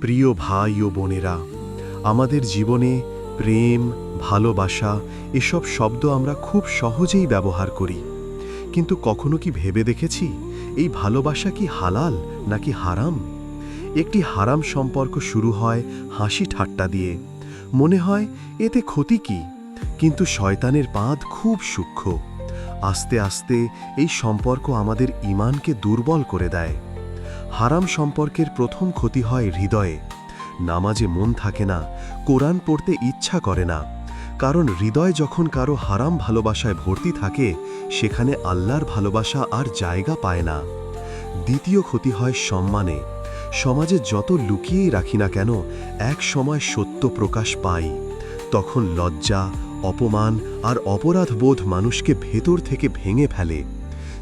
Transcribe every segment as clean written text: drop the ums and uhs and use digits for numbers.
প্রিয় ভাই ও বোনেরা, আমাদের জীবনে প্রেম, ভালোবাসা এসব শব্দ আমরা খুব সহজেই ব্যবহার করি। কিন্তু কখনো কি ভেবে দেখেছি এই ভালোবাসা কি হালাল নাকি হারাম? একটি হারাম সম্পর্ক শুরু হয় হাসি ঠাট্টা দিয়ে। মনে হয় এতে ক্ষতি কি? কিন্তু শয়তানের পাদ খুব সূক্ষ্ম। আস্তে আস্তে এই সম্পর্ক আমাদের ঈমানকে দুর্বল করে দেয়। হারাম সম্পর্কের প্রথম ক্ষতি হয় হৃদয়ে। নামাজে মন থাকে না, কোরআন পড়তে ইচ্ছা করে না। কারণ হৃদয় যখন কারো হারাম ভালোবাসায় ভর্তি থাকে, সেখানে আল্লাহর ভালোবাসা আর জায়গা পায় না। দ্বিতীয় ক্ষতি হয় সম্মানে। সমাজে যত লুকিয়েই রাখি না কেন, এক সময় সত্য প্রকাশ পাই। তখন লজ্জা, অপমান আর অপরাধবোধ মানুষকে ভেতর থেকে ভেঙে ফেলে।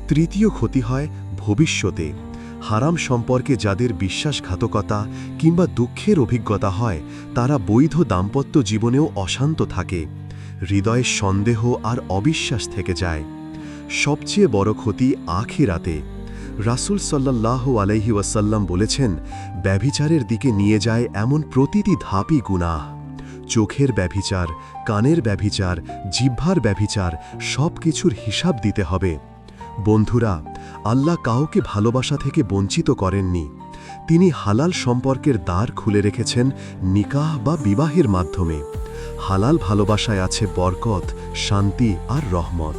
তৃতীয় ক্ষতি হয় ভবিষ্যতে। হারাম সম্পর্কে যাদের বিশ্বাসঘাতকতা কিংবা দুঃখের অভিজ্ঞতা হয়, তারা বৈধ দাম্পত্য জীবনেও অশান্ত থাকে। হৃদয়ে সন্দেহ আর অবিশ্বাস থেকে যায়। সবচেয়ে বড় ক্ষতি আখিরাতে। রাসূল সাল্লাল্লাহু আলাইহি ওয়াসাল্লাম বলেছেন, ব্যভিচারের দিকে নিয়ে যায় এমন প্রতিটি ধাপই গুনাহ। চোখের ব্যভিচার, কানের ব্যভিচার, জিহ্বার ব্যভিচার, সব কিছুর হিসাব দিতে হবে। বন্ধুরা, আল্লাহ কাউকে ভালোবাসা থেকে বঞ্চিত করেননি। তিনি হালাল সম্পর্কের দ্বার খুলে রেখেছেন নিকাহ বা বিবাহের মাধ্যমে। হালাল ভালোবাসায় আছে বরকত, শান্তি আর রহমত।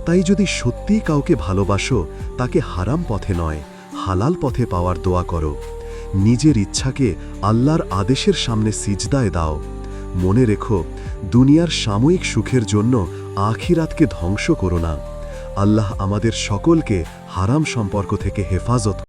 তাই যদি সত্যিই কাউকে ভালোবাসো, তাকে হারাম পথে নয়, হালাল পথে পাওয়ার দোয়া করো। নিজের ইচ্ছাকে আল্লাহর আদেশের সামনে সিজদায় দাও। মনে রেখো, দুনিয়ার সাময়িক সুখের জন্য আখিরাতকে ধ্বংস করো না। আল্লাহ আমাদের সকলকে হারাম সম্পর্ক থেকে হেফাজত